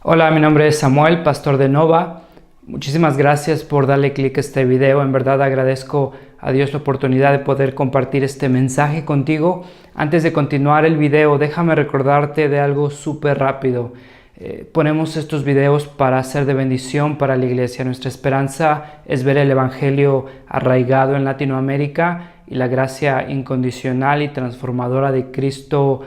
Hola, mi nombre es Samuel, pastor de Nova. Muchísimas gracias por darle clic a este video. En verdad agradezco a Dios la oportunidad de poder compartir este mensaje contigo. Antes de continuar el video, déjame recordarte de algo súper rápido. Ponemos estos videos para ser de bendición para la iglesia. Nuestra esperanza es ver el evangelio arraigado en Latinoamérica y la gracia incondicional y transformadora de Cristo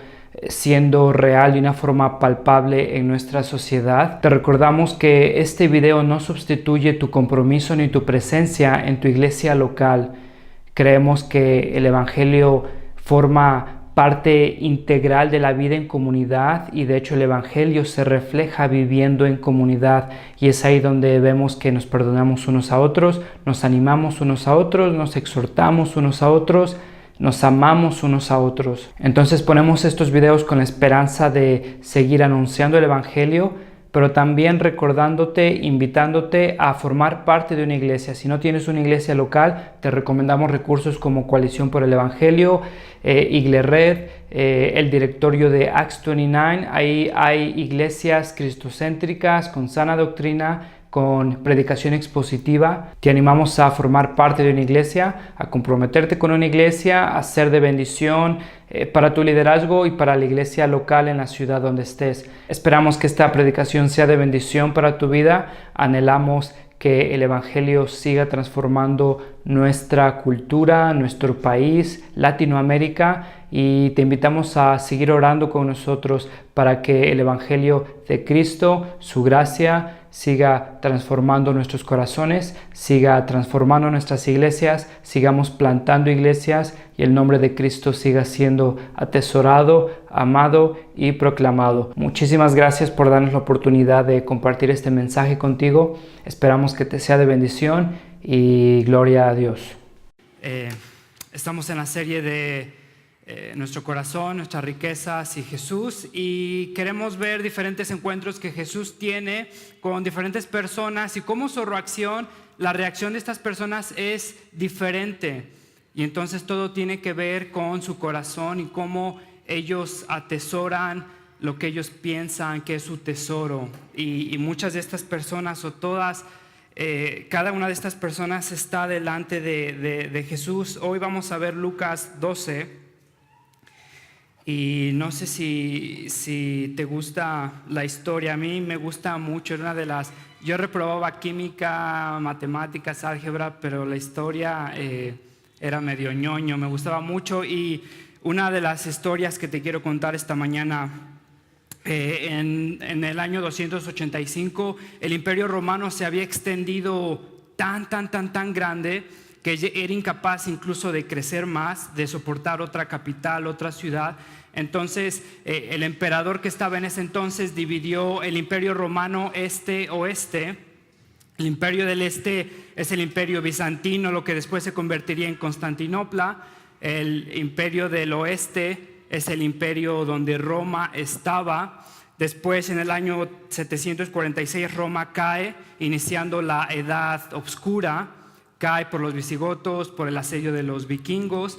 siendo real de una forma palpable en nuestra sociedad. Te recordamos que este video no sustituye tu compromiso ni tu presencia en tu iglesia local. Creemos que el evangelio forma parte integral de la vida en comunidad y de hecho el evangelio se refleja viviendo en comunidad, y es ahí donde vemos que nos perdonamos unos a otros, nos animamos unos a otros, nos exhortamos unos a otros, nos amamos unos a otros. Entonces ponemos estos videos con la esperanza de seguir anunciando el evangelio, pero también recordándote, invitándote a formar parte de una iglesia. Si no tienes una iglesia local, te recomendamos recursos como Coalición por el Evangelio, Iglered, el directorio de Acts 29. Ahí hay iglesias cristocéntricas con sana doctrina, con predicación expositiva. Te animamos a formar parte de una iglesia, a comprometerte con una iglesia, a ser de bendición para tu liderazgo y para la iglesia local en la ciudad donde estés. Esperamos que esta predicación sea de bendición para tu vida. Anhelamos que el evangelio siga transformando nuestra cultura, nuestro país, Latinoamérica, y te invitamos a seguir orando con nosotros para que el evangelio de Cristo, su gracia, siga transformando nuestros corazones, siga transformando nuestras iglesias, sigamos plantando iglesias y el nombre de Cristo siga siendo atesorado, amado y proclamado. Muchísimas gracias por darnos la oportunidad de compartir este mensaje contigo. Esperamos que te sea de bendición y gloria a Dios. Estamos en la serie de nuestro corazón, nuestras riquezas y Jesús, y queremos ver diferentes encuentros que Jesús tiene con diferentes personas y cómo su reacción, la reacción de estas personas es diferente, y entonces todo tiene que ver con su corazón y cómo ellos atesoran lo que ellos piensan que es su tesoro. Y muchas de estas personas, o todas, cada una de estas personas está delante de Jesús. Hoy vamos a ver Lucas 12. Y no sé si te gusta la historia. A mí me gusta mucho. Yo reprobaba química, matemáticas, álgebra, pero la historia era medio ñoño, me gustaba mucho. Y una de las historias que te quiero contar esta mañana, en el año 285, el Imperio Romano se había extendido tan grande que era incapaz incluso de crecer más, de soportar otra capital, otra ciudad. Entonces el emperador que estaba en ese entonces dividió el Imperio Romano este-oeste. El imperio del este es el Imperio Bizantino, lo que después se convertiría en Constantinopla. El imperio del oeste es el imperio donde Roma estaba. Después, en el año 746, Roma cae, iniciando la Edad Oscura. Cae por los visigotos, por el asedio de los vikingos.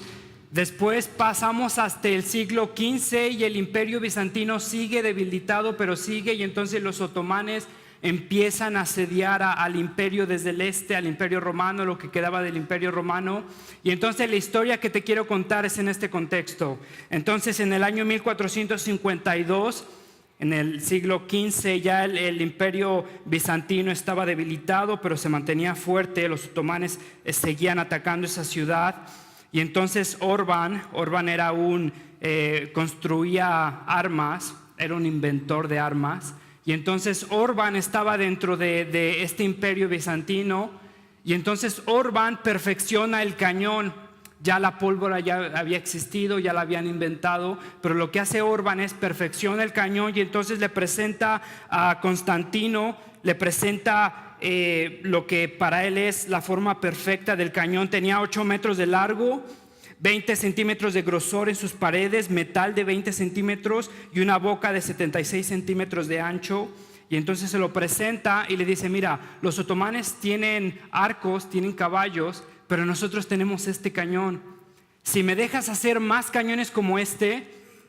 Después pasamos hasta el siglo XV y el imperio bizantino sigue debilitado, pero sigue, y entonces los otomanes empiezan a asediar al imperio desde el este, al imperio romano, lo que quedaba del imperio romano. Y entonces la historia que te quiero contar es en este contexto. Entonces, en el año 1452, en el siglo XV, ya el imperio bizantino estaba debilitado, pero se mantenía fuerte. Los otomanes seguían atacando esa ciudad. Y entonces Orbán era construía armas, era un inventor de armas. Y entonces Orbán estaba dentro de este imperio bizantino. Y entonces Orbán perfecciona el cañón. Ya la pólvora ya había existido, ya la habían inventado, pero lo que hace Orbán es perfecciona el cañón, y entonces le presenta a Constantino, le presenta lo que para él es la forma perfecta del cañón. Tenía 8 metros de largo, 20 centímetros de grosor en sus paredes, metal de 20 centímetros y una boca de 76 centímetros de ancho. Y entonces se lo presenta y le dice: mira, los otomanes tienen arcos, tienen caballos, pero nosotros tenemos este cañón. Si me dejas hacer más cañones como este,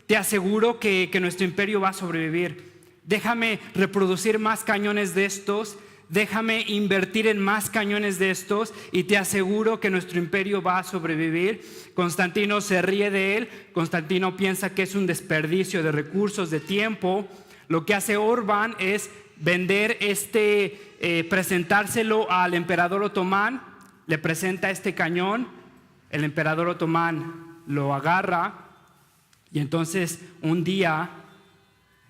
te aseguro que nuestro imperio va a sobrevivir. déjame reproducir más cañones de estos, déjame invertir en más cañones de estos y te aseguro que nuestro imperio va a sobrevivir. Constantino se ríe de él. Constantino piensa que es un desperdicio de recursos, de tiempo. Lo que hace Orbán es vender presentárselo al emperador otomán. Le presenta este cañón. El emperador otomán lo agarra y entonces un día,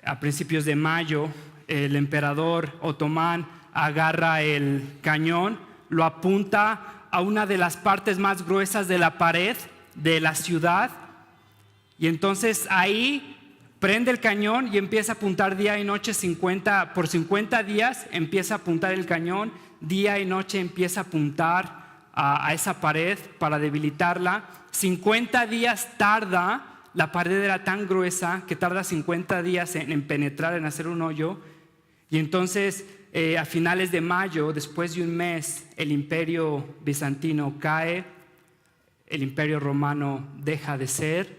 a principios de mayo, el emperador otomán agarra el cañón, lo apunta a una de las partes más gruesas de la pared de la ciudad y entonces ahí prende el cañón y empieza a apuntar día y noche. Por 50 días empieza a apuntar el cañón, día y noche empieza a apuntar a esa pared para debilitarla. 50 días tarda, la pared era tan gruesa que tarda 50 días en penetrar, en hacer un hoyo. Y entonces a finales de mayo, después de un mes, el imperio bizantino cae, el imperio romano deja de ser.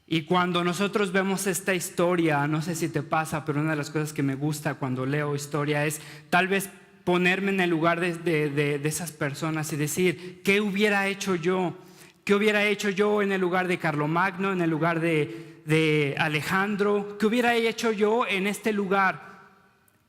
Y cuando nosotros vemos esta historia, no sé si te pasa, pero una de las cosas que me gusta cuando leo historia es tal vez ponerme en el lugar de esas personas y decir, ¿qué hubiera hecho yo? ¿Qué hubiera hecho yo en el lugar de Carlomagno, en el lugar de Alejandro? ¿Qué hubiera hecho yo en este lugar?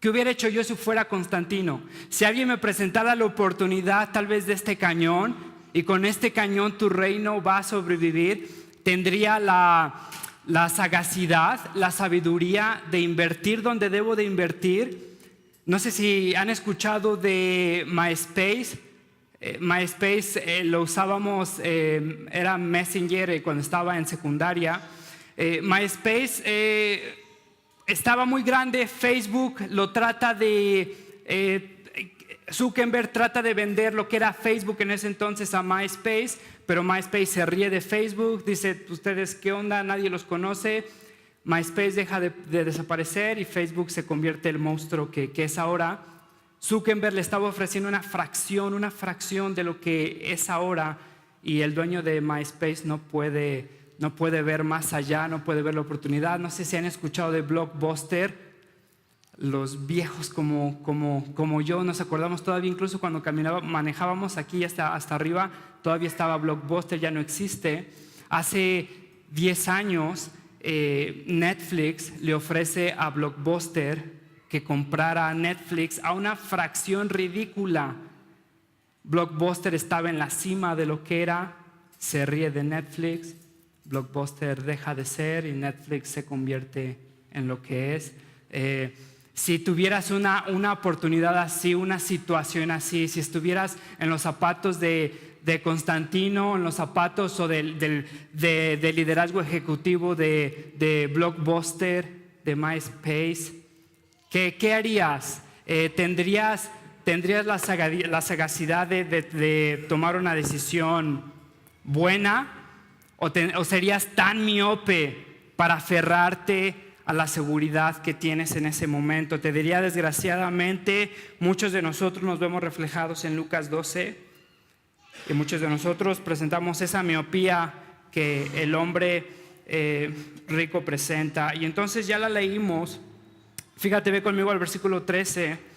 ¿Qué hubiera hecho yo si fuera Constantino? Si alguien me presentara la oportunidad tal vez de este cañón y con este cañón tu reino va a sobrevivir, tendría la sagacidad, la sabiduría de invertir donde debo de invertir. No sé si han escuchado de MySpace. MySpace lo usábamos, era Messenger cuando estaba en secundaria. MySpace estaba muy grande. Facebook lo trata Zuckerberg trata de vender lo que era Facebook en ese entonces a MySpace, pero MySpace se ríe de Facebook, dice, ¿ustedes qué onda? Nadie los conoce. MySpace deja de desaparecer y Facebook se convierte en el monstruo que es ahora. Zuckerberg le estaba ofreciendo una fracción de lo que es ahora y el dueño de MySpace no puede ver más allá, no puede ver la oportunidad. No sé si han escuchado de Blockbuster. Los viejos como yo nos acordamos todavía, incluso cuando manejábamos aquí hasta arriba, todavía estaba Blockbuster, ya no existe. Hace 10 años Netflix le ofrece a Blockbuster que comprara Netflix a una fracción ridícula. Blockbuster estaba en la cima de lo que era, se ríe de Netflix, Blockbuster deja de ser y Netflix se convierte en lo que es. Si tuvieras una oportunidad así, una situación así, si estuvieras en los zapatos de Constantino, en los zapatos o del liderazgo ejecutivo de Blockbuster, de MySpace, ¿qué harías? ¿Tendrías la sagacidad de tomar una decisión buena? ¿O serías tan miope para aferrarte a la seguridad que tienes en ese momento? Te diría, desgraciadamente, muchos de nosotros nos vemos reflejados en Lucas 12 y muchos de nosotros presentamos esa miopía que el hombre rico presenta. Y entonces ya la leímos. Fíjate, ve conmigo al versículo 13.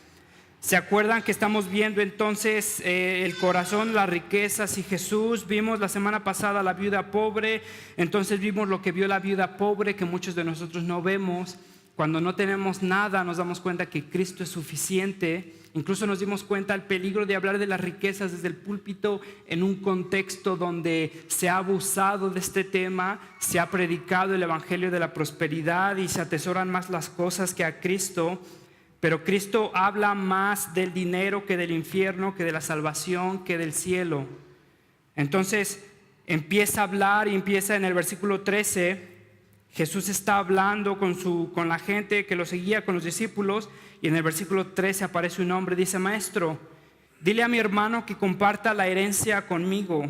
¿Se acuerdan que estamos viendo entonces el corazón, las riquezas y Jesús? Vimos la semana pasada la viuda pobre, entonces vimos lo que vio la viuda pobre que muchos de nosotros no vemos. Cuando no tenemos nada nos damos cuenta que Cristo es suficiente. Incluso nos dimos cuenta del peligro de hablar de las riquezas desde el púlpito en un contexto donde se ha abusado de este tema, se ha predicado el evangelio de la prosperidad y se atesoran más las cosas que a Cristo. Pero Cristo habla más del dinero que del infierno, que de la salvación, que del cielo. Entonces empieza a hablar y empieza en el versículo 13. Jesús está hablando con la gente que lo seguía, con los discípulos, y en el versículo 13 aparece un hombre, dice: Maestro, dile a mi hermano que comparta la herencia conmigo.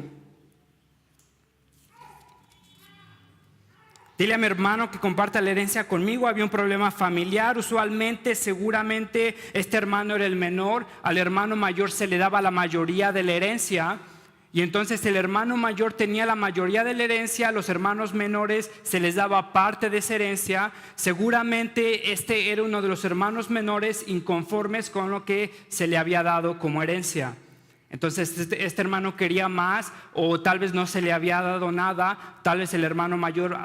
Dile a mi hermano que comparta la herencia conmigo. Había un problema familiar. Seguramente este hermano era el menor. Al hermano mayor se le daba la mayoría de la herencia. Y entonces el hermano mayor tenía la mayoría de la herencia, a los hermanos menores se les daba parte de esa herencia. Seguramente este era uno de los hermanos menores inconformes con lo que se le había dado como herencia. Entonces este hermano quería más, o tal vez no se le había dado nada, tal vez el hermano mayor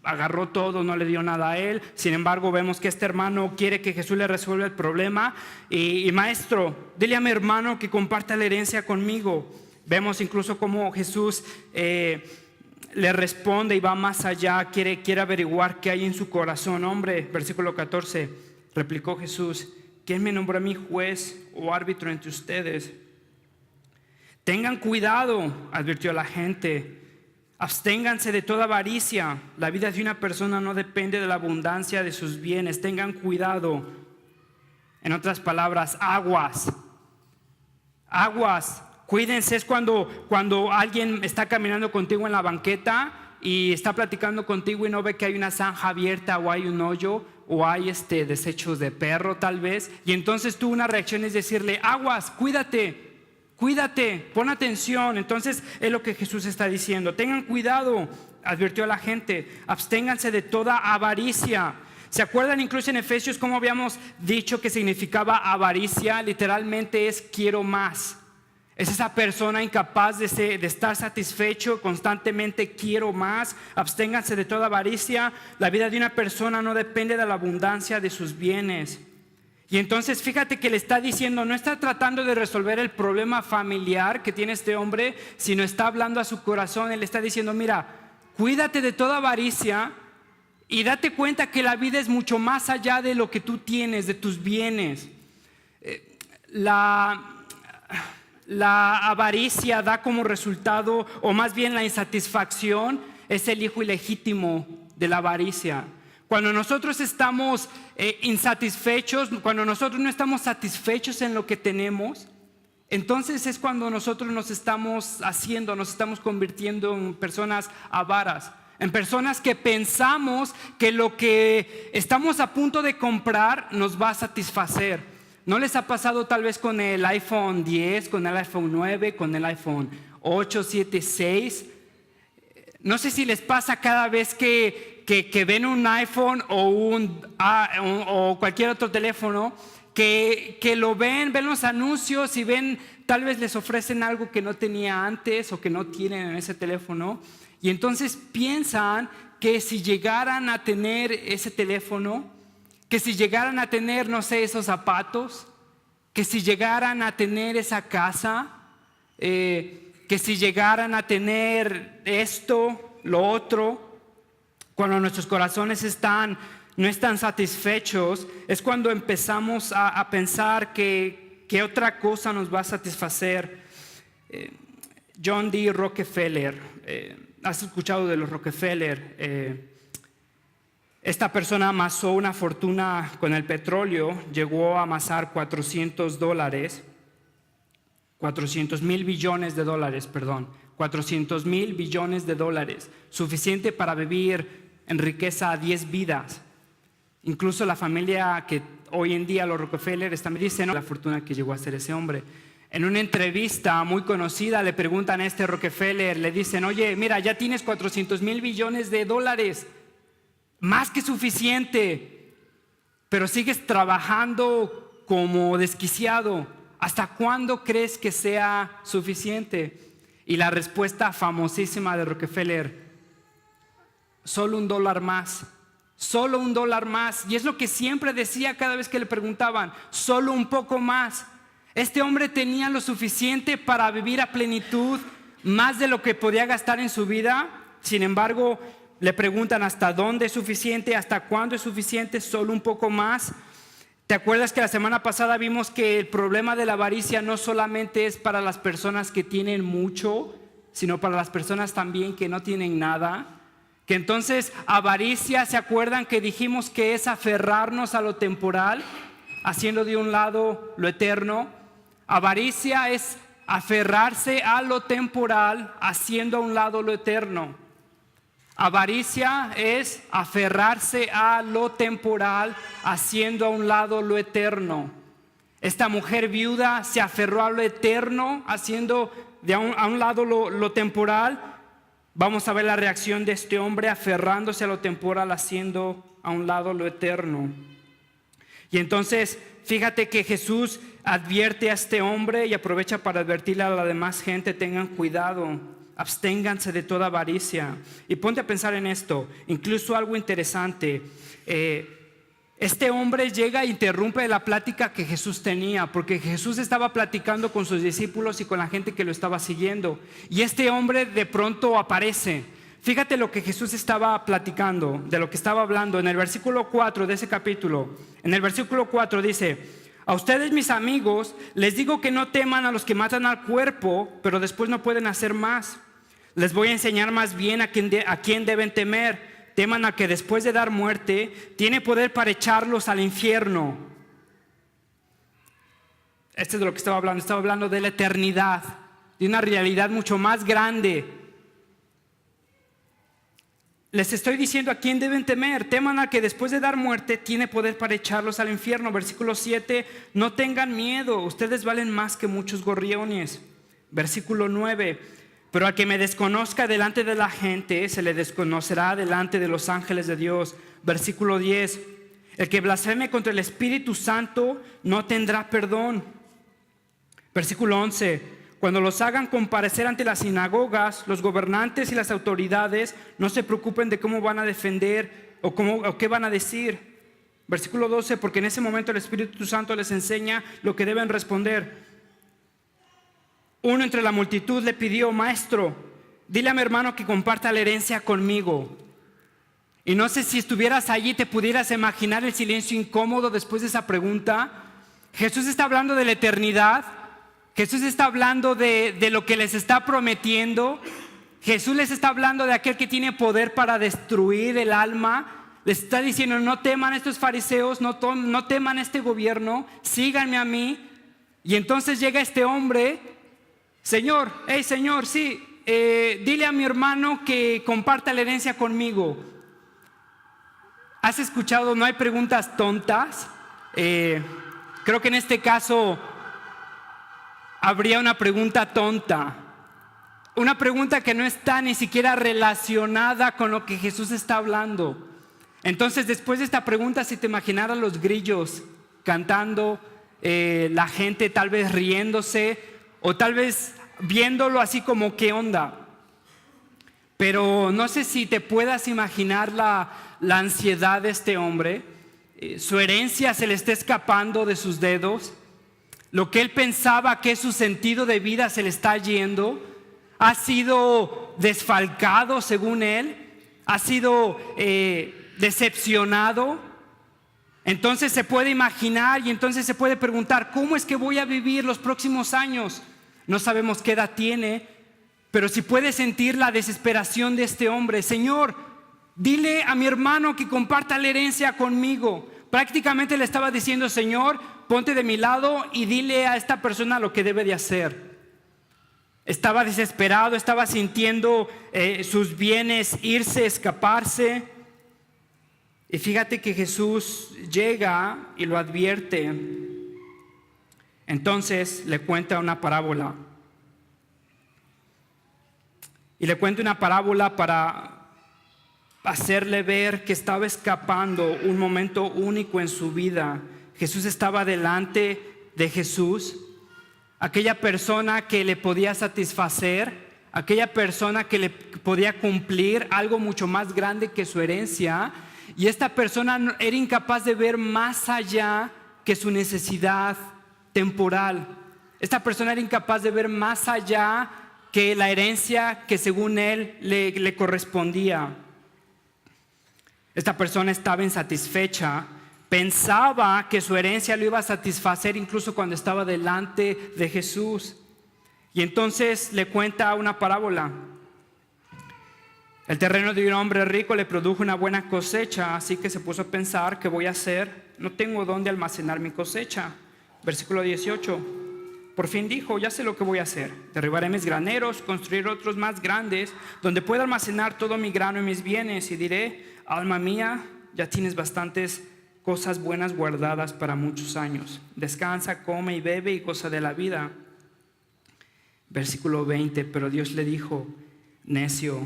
agarró todo, no le dio nada a él. Sin embargo, vemos que este hermano quiere que Jesús le resuelva el problema. Y maestro, dile a mi hermano que comparta la herencia conmigo. Vemos incluso cómo Jesús le responde y va más allá, quiere averiguar qué hay en su corazón. Hombre, versículo 14, replicó Jesús: ¿quién me nombró a mí juez o árbitro entre ustedes? Tengan cuidado, advirtió a la gente, absténganse de toda avaricia. La vida de una persona no depende de la abundancia de sus bienes. Tengan cuidado. En otras palabras, aguas. Cuídense. Es cuando alguien está caminando contigo en la banqueta y está platicando contigo y no ve que hay una zanja abierta o hay un hoyo o hay desechos de perro tal vez, y entonces tú una reacción es decirle: aguas, cuídate, pon atención. Entonces es lo que Jesús está diciendo. Tengan cuidado, advirtió a la gente, absténganse de toda avaricia. ¿Se acuerdan incluso en Efesios cómo habíamos dicho que significaba avaricia? Literalmente es quiero más. Es esa persona incapaz de estar satisfecho, constantemente quiero más. Absténganse de toda avaricia. La vida de una persona no depende de la abundancia de sus bienes. Y entonces fíjate que le está diciendo, no está tratando de resolver el problema familiar que tiene este hombre, sino está hablando a su corazón. Él está diciendo: mira, cuídate de toda avaricia y date cuenta que la vida es mucho más allá de lo que tú tienes, de tus bienes. La avaricia da como resultado, o más bien la insatisfacción, es el hijo ilegítimo de la avaricia. Cuando nosotros estamos insatisfechos, cuando nosotros no estamos satisfechos en lo que tenemos, entonces es cuando nosotros nos estamos convirtiendo en personas avaras, en personas que pensamos que lo que estamos a punto de comprar nos va a satisfacer. ¿No les ha pasado tal vez con el iPhone 10, con el iPhone 9, con el iPhone 8, 7, 6? No sé si les pasa cada vez que ven un iPhone o cualquier otro teléfono, que lo ven los anuncios y ven, tal vez les ofrecen algo que no tenía antes o que no tienen en ese teléfono. Y entonces piensan que si llegaran a tener ese teléfono, que si llegaran a tener, no sé, esos zapatos, que si llegaran a tener esa casa, que si llegaran a tener esto, lo otro, cuando nuestros corazones no están satisfechos, es cuando empezamos a pensar que otra cosa nos va a satisfacer. John D. Rockefeller, ¿has escuchado de los Rockefeller? Esta persona amasó una fortuna con el petróleo, llegó a amasar $400 billones de dólares, suficiente para vivir en riqueza a 10 vidas. Incluso la familia que hoy en día los Rockefeller me dicen la fortuna que llegó a ser ese hombre. En una entrevista muy conocida le preguntan a este Rockefeller, le dicen: oye, mira, ya tienes 400 mil billones de dólares, más que suficiente, pero sigues trabajando como desquiciado. ¿Hasta cuándo crees que sea suficiente? Y la respuesta famosísima de Rockefeller: solo $1 más, solo $1 más. Y es lo que siempre decía cada vez que le preguntaban: solo un poco más. Este hombre tenía lo suficiente para vivir a plenitud, más de lo que podía gastar en su vida. Sin embargo, le preguntan: ¿hasta dónde es suficiente? ¿Hasta cuándo es suficiente? Solo un poco más. ¿Te acuerdas que la semana pasada vimos que el problema de la avaricia no solamente es para las personas que tienen mucho, sino para las personas también que no tienen nada? Que entonces avaricia, ¿se acuerdan que dijimos que es aferrarnos a lo temporal, haciendo de un lado lo eterno? Avaricia es aferrarse a lo temporal, haciendo a un lado lo eterno. Avaricia es aferrarse a lo temporal, haciendo a un lado lo eterno. Esta mujer viuda se aferró a lo eterno, haciendo a un lado lo temporal, vamos a ver la reacción de este hombre aferrándose a lo temporal, haciendo a un lado lo eterno. Y entonces, fíjate que Jesús advierte a este hombre y aprovecha para advertirle a la demás gente: tengan cuidado, absténganse de toda avaricia. Y ponte a pensar en esto, incluso algo interesante. Este hombre llega e interrumpe la plática que Jesús tenía, porque Jesús estaba platicando con sus discípulos y con la gente que lo estaba siguiendo. Y este hombre de pronto aparece. Fíjate lo que Jesús estaba platicando, de lo que estaba hablando en el versículo 4 de ese capítulo. En el versículo 4 dice: a ustedes, mis amigos, les digo que no teman a los que matan al cuerpo, pero después no pueden hacer más. Les voy a enseñar más bien a quién deben temer. Teman a que después de dar muerte tiene poder para echarlos al infierno. Esto es de lo que estaba hablando de la eternidad, de una realidad mucho más grande. Les estoy diciendo a quién deben temer. Teman a que después de dar muerte tiene poder para echarlos al infierno. Versículo 7, no tengan miedo, ustedes valen más que muchos gorriones. Versículo 9, pero al que me desconozca delante de la gente, se le desconocerá delante de los ángeles de Dios. Versículo 10, el que blasfeme contra el Espíritu Santo no tendrá perdón. Versículo 11, cuando los hagan comparecer ante las sinagogas, los gobernantes y las autoridades, no se preocupen de cómo van a defender o qué van a decir. Versículo 12, porque en ese momento el Espíritu Santo les enseña lo que deben responder. Uno entre la multitud le pidió: maestro, dile a mi hermano que comparta la herencia conmigo. Y no sé si estuvieras allí, te pudieras imaginar el silencio incómodo después de esa pregunta. Jesús está hablando de la eternidad. Jesús está hablando de lo que les está prometiendo. Jesús les está hablando de aquel que tiene poder para destruir el alma. Les está diciendo: no teman a estos fariseos, no teman a este gobierno, síganme a mí. Y entonces llega este hombre: Señor, Señor, sí, dile a mi hermano que comparta la herencia conmigo. ¿Has escuchado? No hay preguntas tontas. Creo que en este caso habría una pregunta tonta, una pregunta que no está ni siquiera relacionada con lo que Jesús está hablando. Entonces, después de esta pregunta, si te imaginaras los grillos cantando, la gente tal vez riéndose, o tal vez viéndolo así como ¿qué onda? Pero no sé si te puedas imaginar la ansiedad de este hombre. Su herencia se le está escapando de sus dedos. Lo que él pensaba que es su sentido de vida se le está yendo. Ha sido desfalcado según él. Ha sido decepcionado. Entonces se puede imaginar y entonces se puede preguntar: ¿cómo es que voy a vivir los próximos años? No sabemos qué edad tiene, pero si puede sentir la desesperación de este hombre. Señor, dile a mi hermano que comparta la herencia conmigo. Prácticamente le estaba diciendo: Señor, ponte de mi lado y dile a esta persona lo que debe de hacer. Estaba desesperado, estaba sintiendo sus bienes irse, escaparse. Y fíjate que Jesús llega y lo advierte. Entonces le cuenta una parábola. Y le cuenta una parábola para hacerle ver que estaba escapando un momento único en su vida. Jesús estaba delante de Jesús, aquella persona que le podía satisfacer, aquella persona que le podía cumplir algo mucho más grande que su herencia. Y esta persona era incapaz de ver más allá que su necesidad temporal. Esta persona era incapaz de ver más allá que la herencia que según él le correspondía. Esta persona estaba insatisfecha, pensaba que su herencia lo iba a satisfacer incluso cuando estaba delante de Jesús. Y entonces le cuenta una parábola. El terreno de un hombre rico le produjo una buena cosecha, así que se puso a pensar: ¿qué voy a hacer? No tengo dónde almacenar mi cosecha. Versículo 18. Por fin dijo: ya sé lo que voy a hacer. Derribaré mis graneros, construiré otros más grandes, donde pueda almacenar todo mi grano y mis bienes. Y diré: alma mía, ya tienes bastantes cosas buenas guardadas para muchos años. Descansa, come y bebe y goza de la vida. Versículo 20, pero Dios le dijo: necio,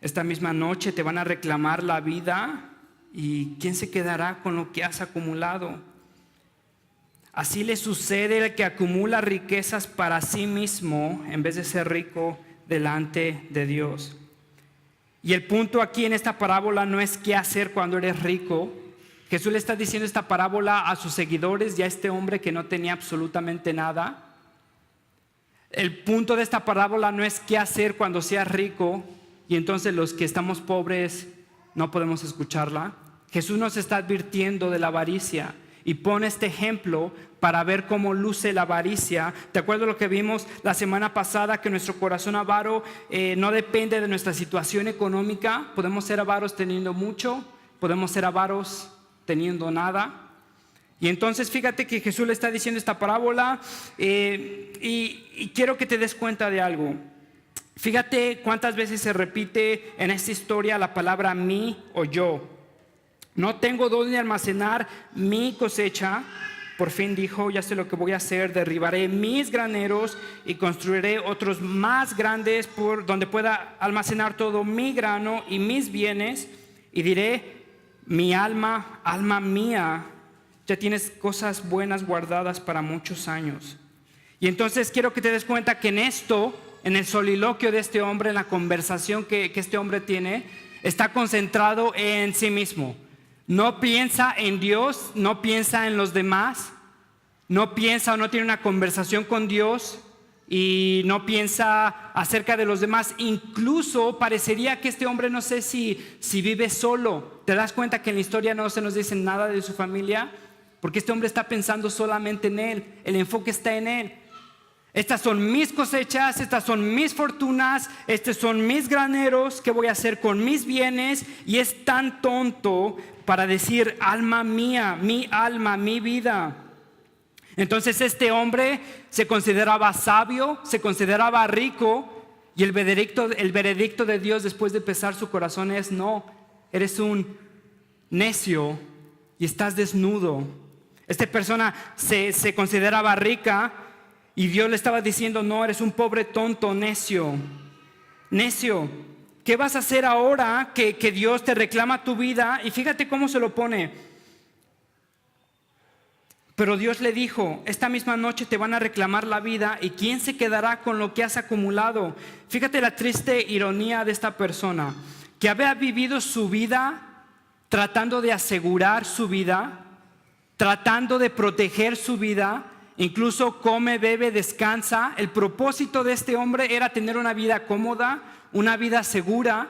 esta misma noche te van a reclamar la vida, ¿y quién se quedará con lo que has acumulado? Así le sucede al que acumula riquezas para sí mismo en vez de ser rico delante de Dios. Y el punto aquí en esta parábola no es qué hacer cuando eres rico. Jesús le está diciendo esta parábola a sus seguidores y a este hombre que no tenía absolutamente nada. El punto de esta parábola no es qué hacer cuando seas rico y entonces los que estamos pobres no podemos escucharla. Jesús nos está advirtiendo de la avaricia y pone este ejemplo para ver cómo luce la avaricia. ¿Te acuerdas lo que vimos la semana pasada? Que nuestro corazón avaro no depende de nuestra situación económica. Podemos ser avaros teniendo mucho, podemos ser avaros teniendo nada. Y entonces fíjate que Jesús le está diciendo esta parábola y quiero que te des cuenta de algo. Fíjate cuántas veces se repite en esta historia la palabra mí o yo. No tengo dónde almacenar mi cosecha. Por fin dijo: ya sé lo que voy a hacer, derribaré mis graneros y construiré otros más grandes por donde pueda almacenar todo mi grano y mis bienes. Y diré: mi alma, alma mía, ya tienes cosas buenas guardadas para muchos años. Y entonces quiero que te des cuenta que en esto, en el soliloquio de este hombre, en la conversación que este hombre tiene, está concentrado en sí mismo. No piensa en Dios, no piensa en los demás, no piensa o no tiene una conversación con Dios y no piensa acerca de los demás. Incluso parecería que este hombre, no sé si vive solo. ¿Te das cuenta que en la historia no se nos dice nada de su familia? Porque este hombre está pensando solamente en él, el enfoque está en él. Estas son mis cosechas, estas son mis fortunas, estos son mis graneros, ¿qué voy a hacer con mis bienes? Y es tan tonto para decir alma mía, mi alma, mi vida. Entonces este hombre se consideraba sabio, se consideraba rico, y el veredicto de Dios después de pesar su corazón es: no, eres un necio y estás desnudo. Esta persona se consideraba rica y Dios le estaba diciendo: no, eres un pobre tonto, necio. Necio, ¿qué vas a hacer ahora que Dios te reclama tu vida? Y fíjate cómo se lo pone. Pero Dios le dijo: esta misma noche te van a reclamar la vida, ¿y quién se quedará con lo que has acumulado? Fíjate la triste ironía de esta persona, que había vivido su vida tratando de asegurar su vida, tratando de proteger su vida. Incluso come, bebe, descansa. El propósito de este hombre era tener una vida cómoda, una vida segura.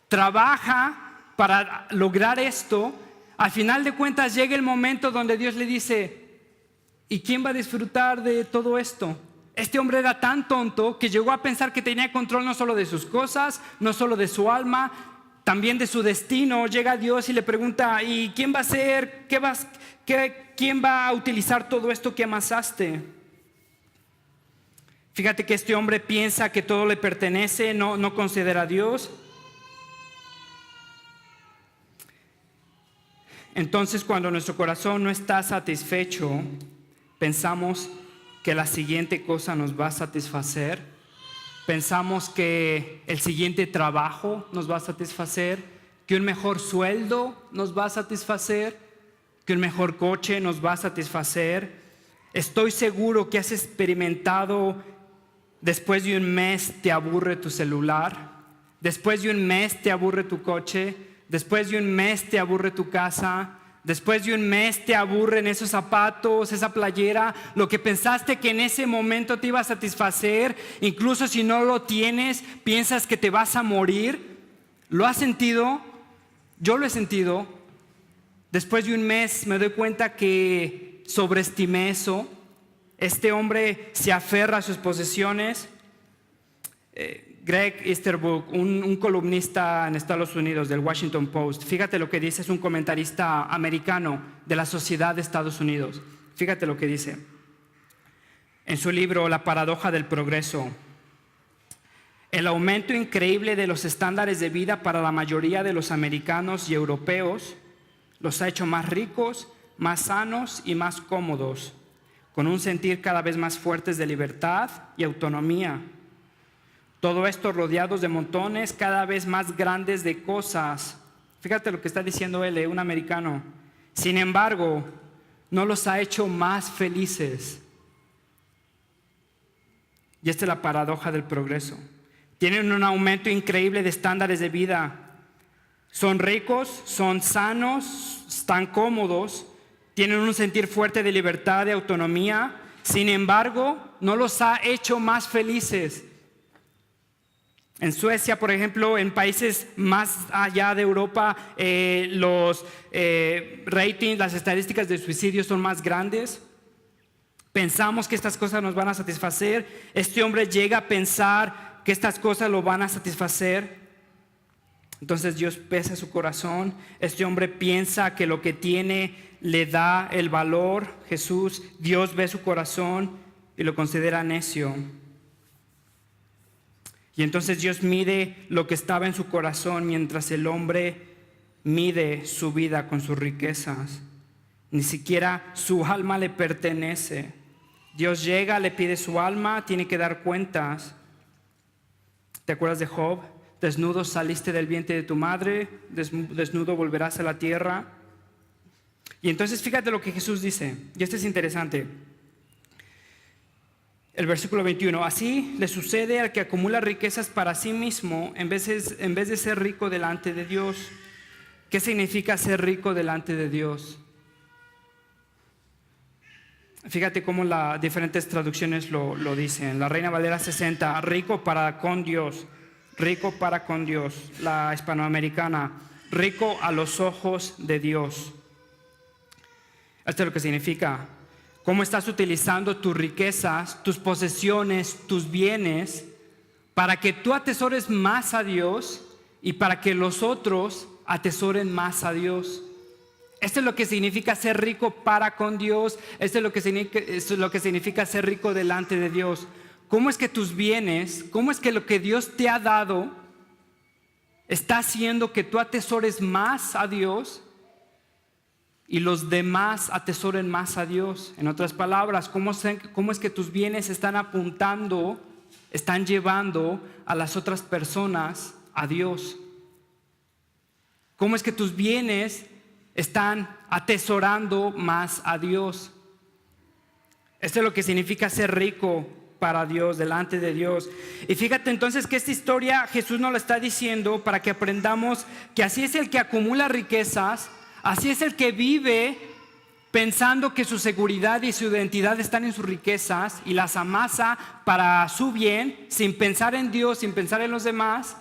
Trabaja para lograr esto. Al final de cuentas llega el momento donde Dios le dice: ¿y quién va a disfrutar de todo esto? Este hombre era tan tonto que llegó a pensar que tenía control no solo de sus cosas, no solo de su alma, también de su destino. Llega Dios y le pregunta: ¿y quién va a hacer? ¿Quién va a utilizar todo esto que amasaste? Fíjate que este hombre piensa que todo le pertenece, no considera a Dios. Entonces, cuando nuestro corazón no está satisfecho, pensamos que la siguiente cosa nos va a satisfacer. Pensamos que el siguiente trabajo nos va a satisfacer, que un mejor sueldo nos va a satisfacer, que un mejor coche nos va a satisfacer. Estoy seguro que has experimentado: después de un mes te aburre tu celular, después de un mes te aburre tu coche, después de un mes te aburre tu casa, después de un mes te aburren esos zapatos, esa playera, lo que pensaste que en ese momento te iba a satisfacer. Incluso si no lo tienes, piensas que te vas a morir. ¿Lo has sentido? Yo lo he sentido. Después de un mes me doy cuenta que sobreestimé eso. Este hombre se aferra a sus posesiones. Greg Easterbrook, un columnista en Estados Unidos del Washington Post, fíjate lo que dice, es un comentarista americano de la sociedad de Estados Unidos. Fíjate lo que dice en su libro La paradoja del progreso. El aumento increíble de los estándares de vida para la mayoría de los americanos y europeos los ha hecho más ricos, más sanos y más cómodos. con un sentir cada vez más fuertes de libertad y autonomía. Todo esto rodeados de montones cada vez más grandes de cosas. Fíjate lo que está diciendo él, un americano. Sin embargo, no los ha hecho más felices. Y esta es la paradoja del progreso. Tienen un aumento increíble de estándares de vida. Son ricos, son sanos, están cómodos, tienen un sentir fuerte de libertad, de autonomía. Sin embargo, no los ha hecho más felices. En Suecia, por ejemplo, en países más allá de Europa, los ratings, las estadísticas de suicidio son más grandes. Pensamos que estas cosas nos van a satisfacer. Este hombre llega a pensar que estas cosas lo van a satisfacer. Entonces Dios pesa su corazón. Este hombre piensa que lo que tiene le da el valor. Dios ve su corazón y lo considera necio. Y entonces Dios mide lo que estaba en su corazón mientras el hombre mide su vida con sus riquezas. Ni siquiera su alma le pertenece. Dios llega, le pide su alma, tiene que dar cuentas. ¿Te acuerdas de Job? Desnudo saliste del vientre de tu madre, desnudo volverás a la tierra. Y entonces fíjate lo que Jesús dice, y esto es interesante. El versículo 21, así le sucede al que acumula riquezas para sí mismo en vez de ser rico delante de Dios. ¿Qué significa ser rico delante de Dios? Fíjate cómo las diferentes traducciones lo dicen. La Reina Valera 60, rico para con Dios. Rico para con Dios. La hispanoamericana, rico a los ojos de Dios. Esto es lo que significa. ¿Cómo estás utilizando tus riquezas, tus posesiones, tus bienes para que tú atesores más a Dios y para que los otros atesoren más a Dios? Esto es lo que significa ser rico para con Dios. Esto es lo que significa ser rico delante de Dios. ¿Cómo es que tus bienes, cómo es que lo que Dios te ha dado está haciendo que tú atesores más a Dios y los demás atesoren más a Dios? En otras palabras, ¿cómo es que tus bienes están apuntando, están llevando a las otras personas a Dios? ¿Cómo es que tus bienes están atesorando más a Dios? Esto es lo que significa ser rico para Dios, delante de Dios. Y fíjate entonces que esta historia Jesús nos la está diciendo para que aprendamos que así es el que acumula riquezas, así es el que vive pensando que su seguridad y su identidad están en sus riquezas y las amasa para su bien, sin pensar en Dios, sin pensar en los demás.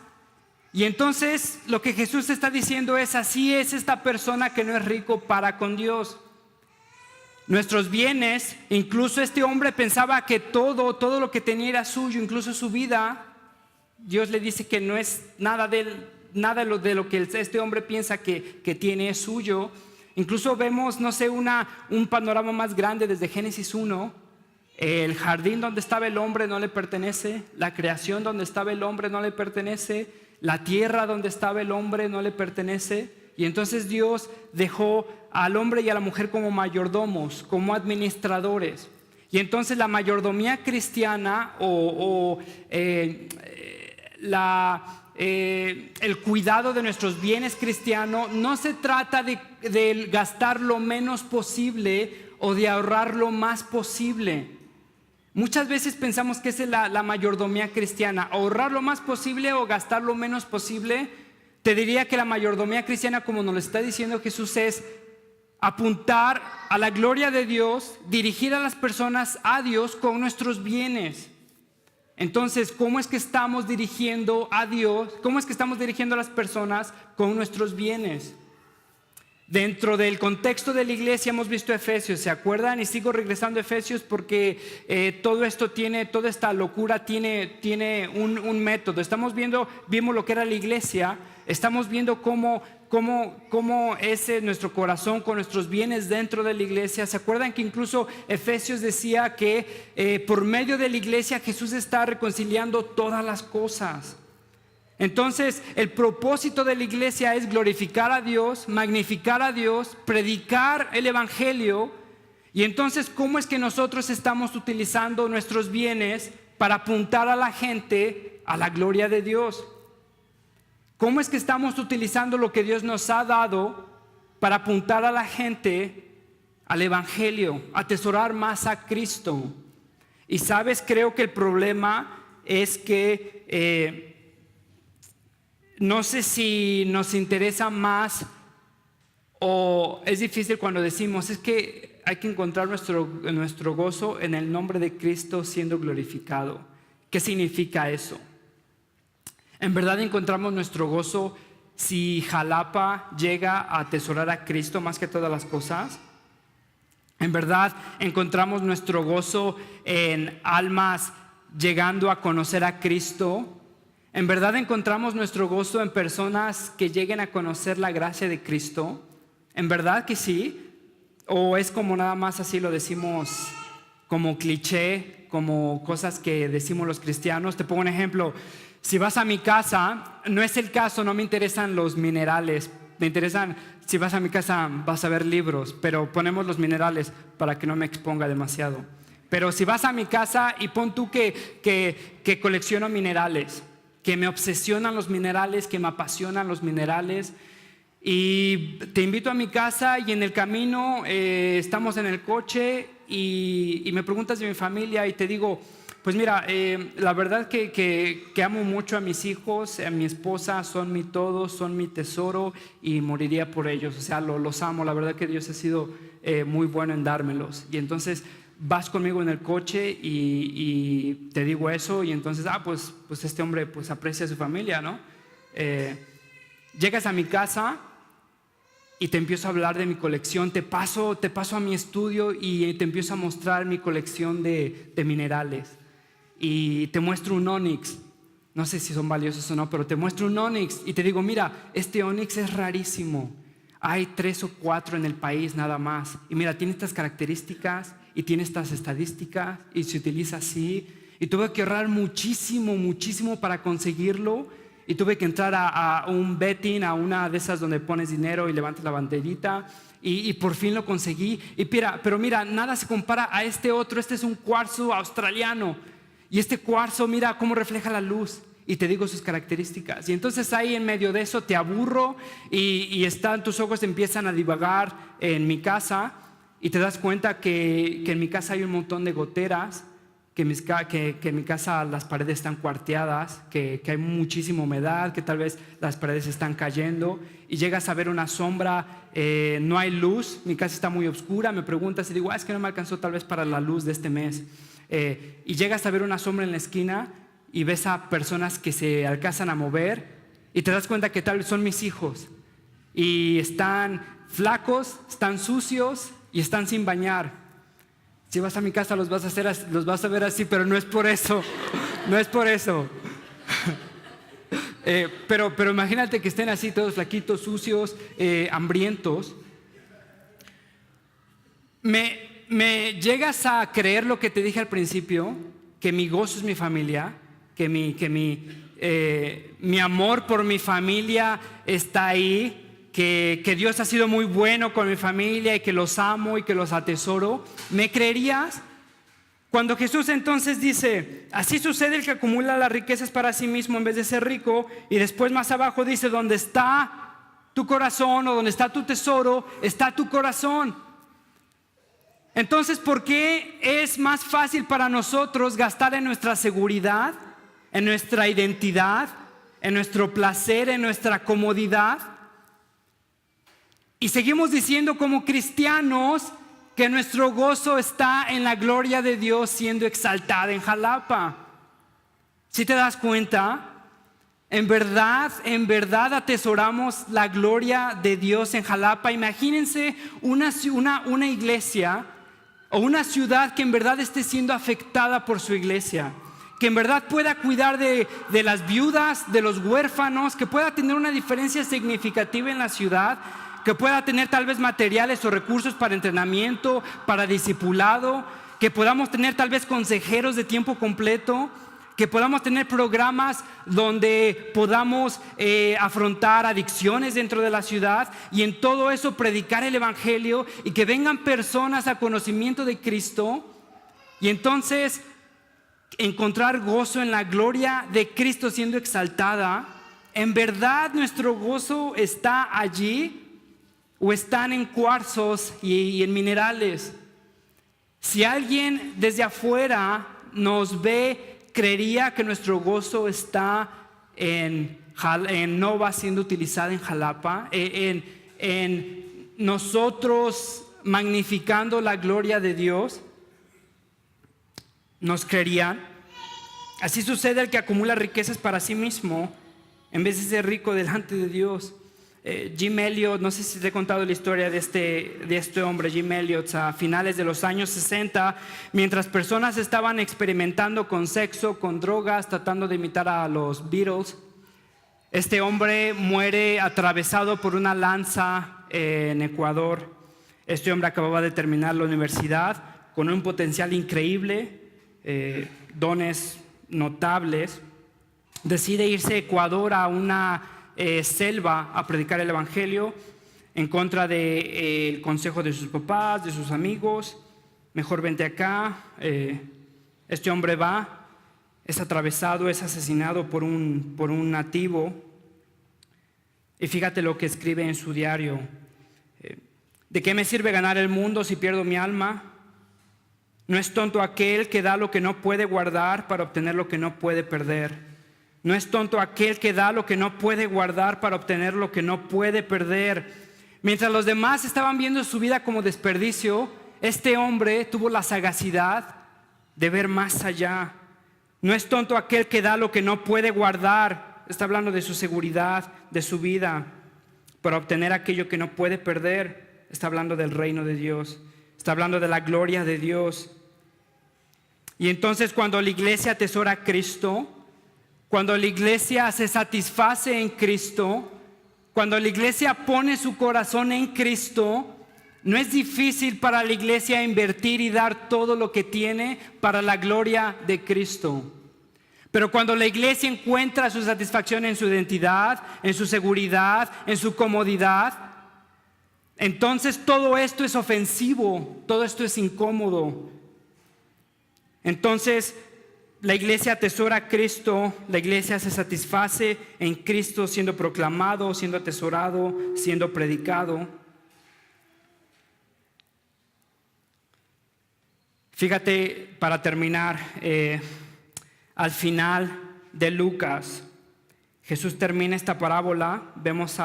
Y entonces lo que Jesús está diciendo es, así es esta persona que no es rico para con Dios. Nuestros bienes, incluso este hombre pensaba que todo lo que tenía era suyo, incluso su vida. Dios le dice que no es nada de lo que este hombre piensa que tiene es suyo. Incluso vemos, un panorama más grande desde Génesis 1. El jardín donde estaba el hombre no le pertenece, la creación donde estaba el hombre no le pertenece, la tierra donde estaba el hombre no le pertenece. Y entonces Dios dejó al hombre y a la mujer como mayordomos, como administradores. Y entonces la mayordomía cristiana el cuidado de nuestros bienes cristianos no se trata de gastar lo menos posible o de ahorrar lo más posible. Muchas veces pensamos que esa es la mayordomía cristiana, ahorrar lo más posible o gastar lo menos posible. Te diría que la mayordomía cristiana, como nos lo está diciendo Jesús, es apuntar a la gloria de Dios, dirigir a las personas a Dios con nuestros bienes. Entonces, ¿cómo es que estamos dirigiendo a Dios? ¿Cómo es que estamos dirigiendo a las personas con nuestros bienes? Dentro del contexto de la iglesia hemos visto Efesios, ¿se acuerdan? Y sigo regresando a Efesios porque toda esta locura tiene un método. Vimos lo que era la iglesia, estamos viendo cómo es nuestro corazón con nuestros bienes dentro de la iglesia. ¿Se acuerdan que incluso Efesios decía que por medio de la iglesia Jesús está reconciliando todas las cosas? Entonces, el propósito de la iglesia es glorificar a Dios, magnificar a Dios, predicar el evangelio. Y entonces, ¿cómo es que nosotros estamos utilizando nuestros bienes para apuntar a la gente a la gloria de Dios? ¿Cómo es que estamos utilizando lo que Dios nos ha dado para apuntar a la gente al Evangelio, atesorar más a Cristo? Y sabes, creo que el problema es que no sé si nos interesa más, o es difícil cuando decimos, es que hay que encontrar nuestro gozo en el nombre de Cristo siendo glorificado. ¿Qué significa eso? En verdad encontramos nuestro gozo si Jalapa llega a atesorar a Cristo más que todas las cosas. En verdad encontramos nuestro gozo en almas llegando a conocer a Cristo. En verdad encontramos nuestro gozo en personas que lleguen a conocer la gracia de Cristo. ¿En verdad que sí? ¿O es como nada más así lo decimos como cliché, como cosas que decimos los cristianos? Te pongo un ejemplo. Si vas a mi casa, no es el caso, no me interesan los minerales. Me interesan, si vas a mi casa vas a ver libros, pero ponemos los minerales para que no me exponga demasiado. Pero si vas a mi casa y pon tú que colecciono minerales, que me obsesionan los minerales, que me apasionan los minerales, y te invito a mi casa y en el camino estamos en el coche y me preguntas de mi familia y te digo, pues mira, la verdad que amo mucho a mis hijos, a mi esposa, son mi todo, son mi tesoro y moriría por ellos. O sea, los amo, la verdad que Dios ha sido muy bueno en dármelos. Y entonces vas conmigo en el coche y te digo eso y entonces, pues este hombre pues aprecia a su familia, ¿no? Llegas a mi casa y te empiezo a hablar de mi colección, te paso a mi estudio y te empiezo a mostrar mi colección de minerales. Y te muestro un onix, no sé si son valiosos o no, pero te muestro un onix y te digo, mira, este onix es rarísimo, hay 3 o 4 en el país nada más, y mira, tiene estas características y tiene estas estadísticas y se utiliza así, y tuve que ahorrar muchísimo para conseguirlo, y tuve que entrar a un betting, a una de esas donde pones dinero y levantas la banderita, y por fin lo conseguí. Pero mira, nada se compara a este otro. Este es un cuarzo australiano y este cuarzo, mira cómo refleja la luz, y te digo sus características. Y entonces ahí en medio de eso te aburro y tus ojos empiezan a divagar en mi casa y te das cuenta que en mi casa hay un montón de goteras, que en mi casa las paredes están cuarteadas, que hay muchísima humedad, que tal vez las paredes están cayendo y llegas a ver una sombra, no hay luz, mi casa está muy oscura, me preguntas y digo, es que no me alcanzó tal vez para la luz de este mes. Y llegas a ver una sombra en la esquina y ves a personas que se alcanzan a mover y te das cuenta que tal vez son mis hijos y están flacos, están sucios y están sin bañar. Si vas a mi casa los vas a ver así, pero no es por eso, no es por eso. Pero imagínate que estén así todos flaquitos, sucios, hambrientos. ¿Me llegas a creer lo que te dije al principio? Que mi gozo es mi familia, que mi amor por mi familia está ahí, que Dios ha sido muy bueno con mi familia y que los amo y que los atesoro. ¿Me creerías? Cuando Jesús entonces dice, así sucede el que acumula las riquezas para sí mismo en vez de ser rico, y después más abajo dice, donde está tu corazón o donde está tu tesoro, está tu corazón. Entonces, ¿por qué es más fácil para nosotros gastar en nuestra seguridad, en nuestra identidad, en nuestro placer, en nuestra comodidad? Y seguimos diciendo como cristianos que nuestro gozo está en la gloria de Dios siendo exaltada en Jalapa. ¿Sí te das cuenta? En verdad atesoramos la gloria de Dios en Jalapa. Imagínense una iglesia o una ciudad que en verdad esté siendo afectada por su iglesia, que en verdad pueda cuidar de las viudas, de los huérfanos, que pueda tener una diferencia significativa en la ciudad, que pueda tener tal vez materiales o recursos para entrenamiento, para discipulado, que podamos tener tal vez consejeros de tiempo completo, que podamos tener programas donde podamos afrontar adicciones dentro de la ciudad y en todo eso predicar el evangelio y que vengan personas a conocimiento de Cristo y entonces encontrar gozo en la gloria de Cristo siendo exaltada. ¿En verdad nuestro gozo está allí o están en cuarzos y en minerales? Si alguien desde afuera nos ve, creería que nuestro gozo está en Nova siendo utilizada en Jalapa, en nosotros magnificando la gloria de Dios. ¿Nos creerían? Así sucede al que acumula riquezas para sí mismo en vez de ser rico delante de Dios. Jim Elliot, no sé si te he contado la historia de este hombre, Jim Elliot, a finales de los años 60, mientras personas estaban experimentando con sexo, con drogas, tratando de imitar a los Beatles. Este hombre muere atravesado por una lanza en Ecuador. Este hombre acababa de terminar la universidad con un potencial increíble, dones notables. Decide irse a Ecuador a una selva a predicar el evangelio en contra del consejo de sus papás, de sus amigos. Mejor vente acá. Este hombre va, es atravesado, es asesinado por un nativo. Y fíjate lo que escribe en su diario. ¿De qué me sirve ganar el mundo si pierdo mi alma? No es tonto aquel que da lo que no puede guardar para obtener lo que no puede perder. No es tonto aquel que da lo que no puede guardar para obtener lo que no puede perder. Mientras los demás estaban viendo su vida como desperdicio, este hombre tuvo la sagacidad de ver más allá. No es tonto aquel que da lo que no puede guardar. Está hablando de su seguridad, de su vida, para obtener aquello que no puede perder. Está hablando del reino de Dios. Está hablando de la gloria de Dios. Y entonces cuando la iglesia atesora a Cristo, cuando la iglesia se satisface en Cristo, cuando la iglesia pone su corazón en Cristo, no es difícil para la iglesia invertir y dar todo lo que tiene para la gloria de Cristo. Pero cuando la iglesia encuentra su satisfacción en su identidad, en su seguridad, en su comodidad, entonces todo esto es ofensivo, todo esto es incómodo. Entonces la iglesia atesora a Cristo, la iglesia se satisface en Cristo siendo proclamado, siendo atesorado, siendo predicado. Fíjate, para terminar, al final de Lucas, Jesús termina esta parábola. Vamos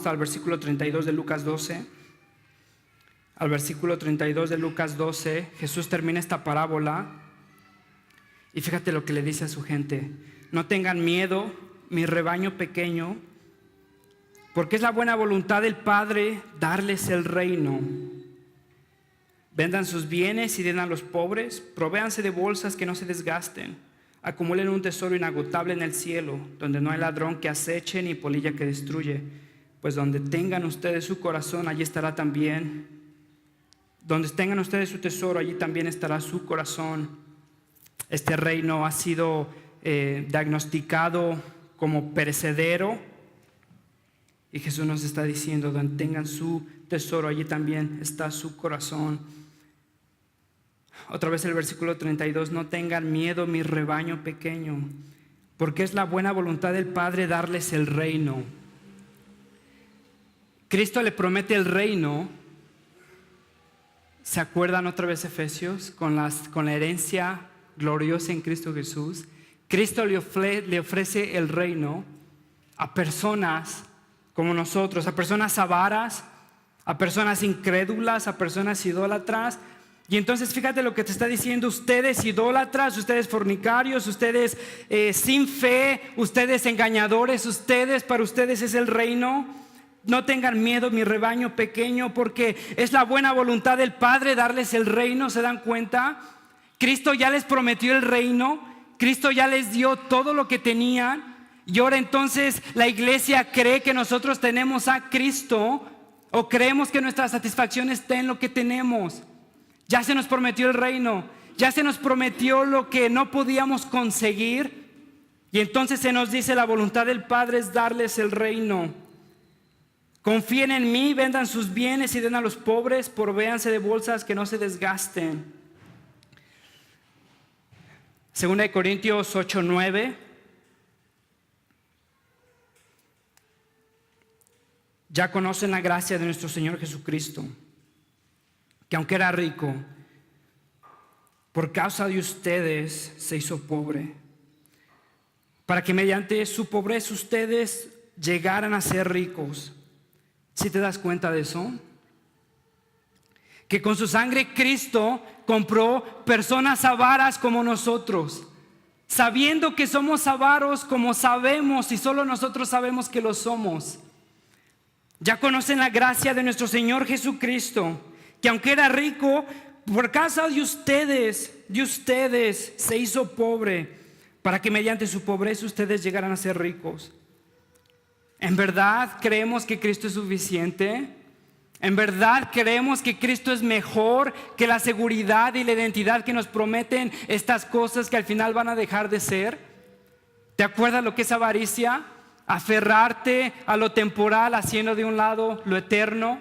al versículo 32 de Lucas 12. Al versículo 32 de Lucas 12, Jesús termina esta parábola. Y fíjate lo que le dice a su gente: no tengan miedo, mi rebaño pequeño, porque es la buena voluntad del Padre darles el reino. Vendan sus bienes y den a los pobres, provéanse de bolsas que no se desgasten, acumulen un tesoro inagotable en el cielo, donde no hay ladrón que aceche ni polilla que destruye, pues donde tengan ustedes su corazón, allí estará también. Donde tengan ustedes su tesoro, allí también estará su corazón. Este reino ha sido diagnosticado como perecedero y Jesús nos está diciendo: donde tengan su tesoro, allí también está su corazón. Otra vez el versículo 32: no tengan miedo, mi rebaño pequeño, porque es la buena voluntad del Padre darles el reino. Cristo le promete el reino. ¿Se acuerdan otra vez Efesios? Con la herencia gloriosa en Cristo Jesús. Cristo le ofrece el reino a personas como nosotros, a personas avaras, a personas incrédulas, a personas idólatras. Y entonces fíjate lo que te está diciendo: ustedes idólatras, ustedes fornicarios, ustedes sin fe, ustedes engañadores, para ustedes es el reino. No tengan miedo, mi rebaño pequeño, porque es la buena voluntad del Padre darles el reino. ¿Se dan cuenta? Cristo ya les prometió el reino, Cristo ya les dio todo lo que tenían, y ahora entonces la iglesia cree que nosotros tenemos a Cristo, o creemos que nuestra satisfacción está en lo que tenemos. Ya se nos prometió el reino, ya se nos prometió lo que no podíamos conseguir. Y entonces se nos dice: la voluntad del Padre es darles el reino. Confíen en mí, vendan sus bienes y den a los pobres, provéanse de bolsas que no se desgasten. 2 Corintios 8:9. Ya conocen la gracia de nuestro Señor Jesucristo, que aunque era rico, por causa de ustedes se hizo pobre, para que mediante su pobreza ustedes llegaran a ser ricos. ¿Sí te das cuenta de eso? Que con su sangre Cristo compró personas avaras como nosotros, sabiendo que somos avaros como sabemos y solo nosotros sabemos que lo somos. Ya conocen la gracia de nuestro Señor Jesucristo, que aunque era rico, por causa de ustedes se hizo pobre, para que mediante su pobreza ustedes llegaran a ser ricos. ¿En verdad creemos que Cristo es suficiente? ¿En verdad creemos que Cristo es mejor que la seguridad y la identidad que nos prometen estas cosas que al final van a dejar de ser? ¿Te acuerdas lo que es avaricia? Aferrarte a lo temporal haciendo de un lado lo eterno.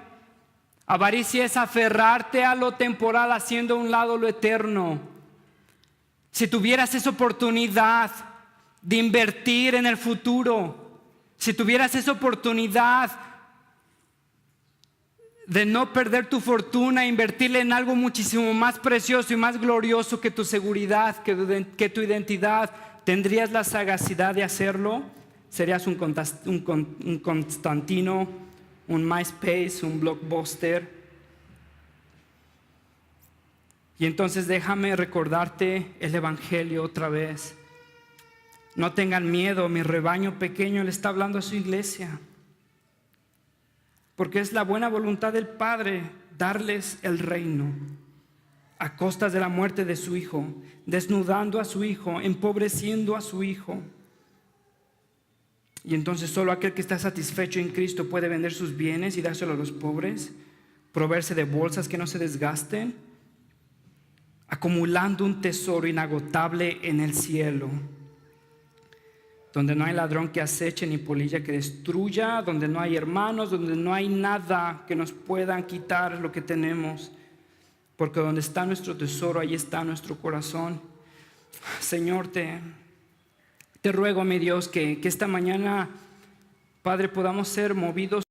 Avaricia es aferrarte a lo temporal haciendo de un lado lo eterno. Si tuvieras esa oportunidad de invertir en el futuro, si tuvieras esa oportunidad de no perder tu fortuna, invertirla en algo muchísimo más precioso y más glorioso que tu seguridad, que tu identidad, ¿tendrías la sagacidad de hacerlo? ¿Serías un Constantino, un MySpace, un Blockbuster? Y entonces déjame recordarte el Evangelio otra vez. No tengan miedo, mi rebaño pequeño, le está hablando a su iglesia. Porque es la buena voluntad del Padre darles el reino a costas de la muerte de su Hijo, desnudando a su Hijo, empobreciendo a su Hijo. Y entonces solo aquel que está satisfecho en Cristo puede vender sus bienes y dárselo a los pobres, proveerse de bolsas que no se desgasten, acumulando un tesoro inagotable en el cielo, donde no hay ladrón que aceche ni polilla que destruya, donde no hay hermanos, donde no hay nada que nos puedan quitar lo que tenemos, porque donde está nuestro tesoro, ahí está nuestro corazón. Señor, te ruego, mi Dios, que esta mañana, Padre, podamos ser movidos